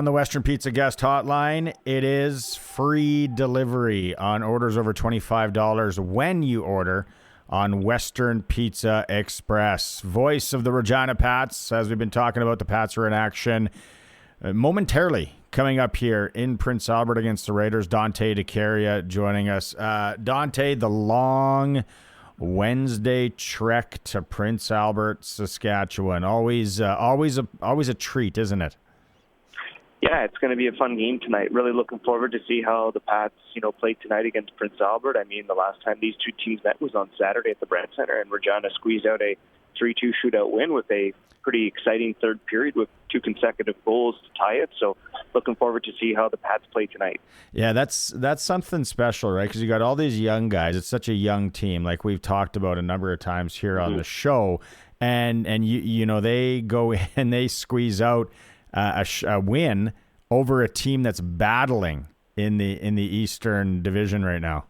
On the Western Pizza guest hotline, it is free delivery on orders over $25 when you order on Western Pizza Express. Voice of the Regina Pats, as we've been talking about, the Pats are in action momentarily coming up here in Prince Albert against the Raiders. Dante De Caria joining us. Dante, the long Wednesday trek to Prince Albert, Saskatchewan. Always a treat, isn't it? Yeah, it's going to be a fun game tonight. Really looking forward to see how the Pats, play tonight against Prince Albert. I mean, the last time these two teams met was on Saturday at the Brandt Centre, and Regina squeezed out a 3-2 shootout win with a pretty exciting third period with 2 consecutive goals to tie it. So looking forward to see how the Pats play tonight. Yeah, that's something special, right? Because you got all these young guys. It's such a young team, like we've talked about a number of times here on the show. And they go in, they squeeze out a win over a team that's battling in the Eastern Division right now.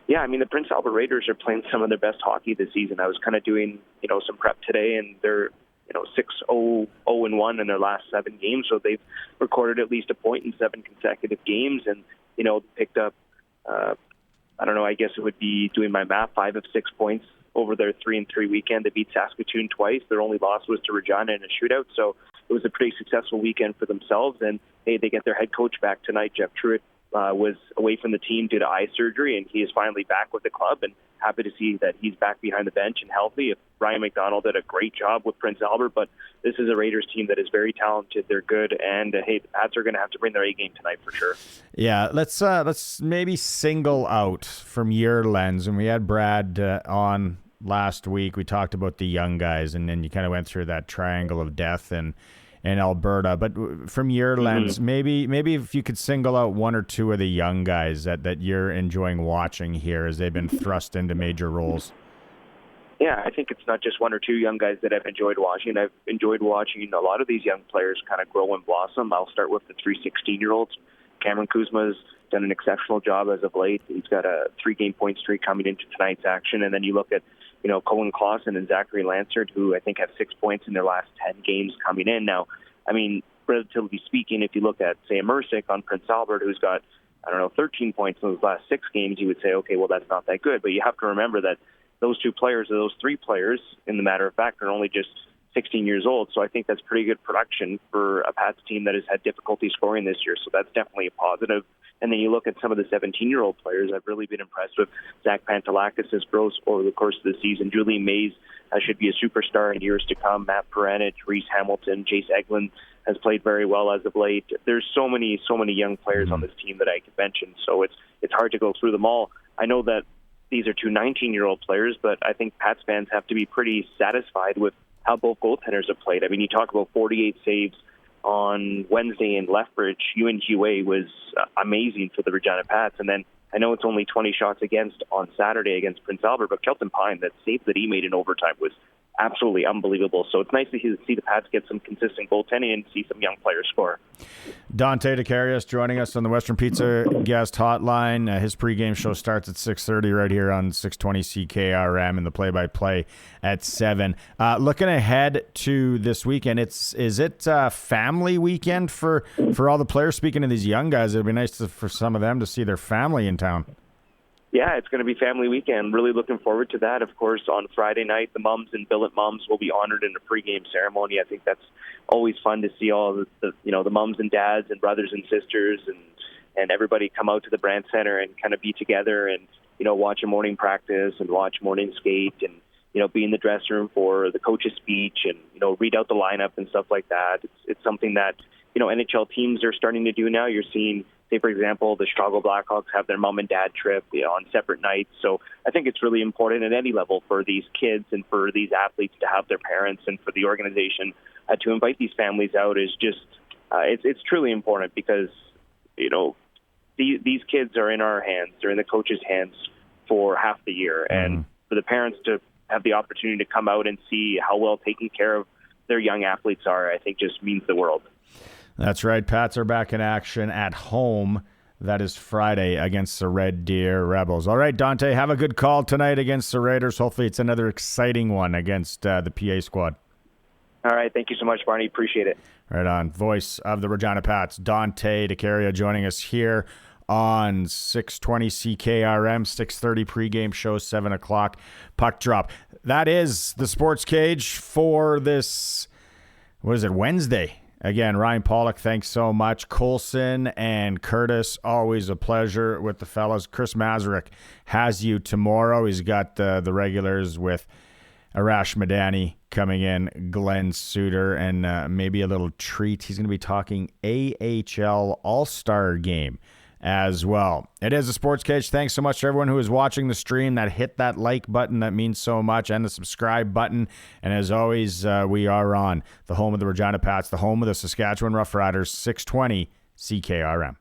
Yeah, I mean, the Prince Albert Raiders are playing some of their best hockey this season. I was kind of doing, some prep today, and they're, 6-0-1 in their last 7 games. So they've recorded at least a point in 7 consecutive games, and, picked up, I guess it would be, doing my math, 5 of 6 points over their 3-3 weekend. They beat Saskatoon twice. Their only loss was to Regina in a shootout. So it was a pretty successful weekend for themselves. And hey, they get their head coach back tonight. Jeff Truitt was away from the team due to eye surgery, and he is finally back with the club, and happy to see that he's back behind the bench and healthy. Ryan McDonald did a great job with Prince Albert, but this is a Raiders team that is very talented. They're good, and hey, the Pats are going to have to bring their A game tonight for sure. Yeah, let's maybe single out from your lens. And we had Brad on last week. We talked about the young guys, and then you kind of went through that triangle of death in Alberta. But from your lens, maybe if you could single out 1 or 2 of the young guys that you're enjoying watching here as they've been thrust into major roles. Yeah, I think it's not just 1 or 2 young guys that I've enjoyed watching. I've enjoyed watching a lot of these young players kind of grow and blossom. I'll start with the 3 16-year-olds. Cameron Kuzma's done an exceptional job as of late. He's got a 3-game point streak coming into tonight's action. And then you look at Cohen Clausen and Zachary Lansard, who I think have 6 points in their last 10 games coming in. Now, I mean, relatively speaking, if you look at, say, Mercick on Prince Albert, who's got, 13 points in those last 6 games, you would say, okay, well, that's not that good. But you have to remember that those 2 players, or those 3 players, in the matter of fact, are only just 16 years old. So I think that's pretty good production for a Pats team that has had difficulty scoring this year. So that's definitely a positive. And then you look at some of the 17-year-old players. I've really been impressed with Zach Pantelakis' growth over the course of the season. Julian Mays should be a superstar in years to come. Matt Peranich, Reese Hamilton, Jace Eglin has played very well as of late. There's so many young players on this team that I could mention. So it's hard to go through them all. I know that these are 2 19-year-old players, but I think Pats fans have to be pretty satisfied with how both goaltenders have played. I mean, you talk about 48 saves on Wednesday in Lethbridge. Ewan Hue was amazing for the Regina Pats. And then I know it's only 20 shots against on Saturday against Prince Albert, but Kelton Pine, that save that he made in overtime was absolutely unbelievable. So it's nice to see the Pats get some consistent goaltending and see some young players score. Dante De Caria joining us on the Western Pizza guest hotline. His pregame show starts at 6:30 right here on 620 CKRM, and the play-by-play at 7. Looking ahead to this weekend, is it family weekend for all the players? Speaking of these young guys, it would be nice for some of them to see their family in town. Yeah, it's going to be family weekend. Really looking forward to that. Of course, on Friday night, the mums and billet moms will be honored in a pregame ceremony. I think that's always fun to see all the mums and dads and brothers and sisters and everybody come out to the Brandt Centre and kind of be together and, watch a morning practice and watch morning skate and, be in the dressing room for the coach's speech and, read out the lineup and stuff like that. It's something that, NHL teams are starting to do now. You're seeing, say, for example, the Chicago Blackhawks have their mom and dad trip on separate nights. So I think it's really important at any level for these kids and for these athletes to have their parents and for the organization to invite these families out is just, it's truly important because, these kids are in our hands. They're in the coach's hands for half the year. And for the parents to have the opportunity to come out and see how well taken care of their young athletes are, I think just means the world. That's right. Pats are back in action at home. That is Friday against the Red Deer Rebels. All right, Dante, have a good call tonight against the Raiders. Hopefully it's another exciting one against the PA squad. All right. Thank you so much, Barney. Appreciate it. Right on. Voice of the Regina Pats, Dante De Caria, joining us here on 620 CKRM, 6:30 pregame show, 7 o'clock puck drop. That is the Sports Cage for this, Wednesday. Again, Ryan Pollock, thanks so much. Colson and Curtis, always a pleasure with the fellas. Chris Mazurek has you tomorrow. He's got the regulars with Arash Madani coming in, Glenn Suter, and maybe a little treat. He's going to be talking AHL All-Star Game as well. It is a Sports Cage. Thanks so much to everyone who is watching the stream, that hit that like button. That means so much, and the subscribe button. And as always, we are on the home of the Regina Pats, the home of the Saskatchewan Roughriders, 620 CKRM.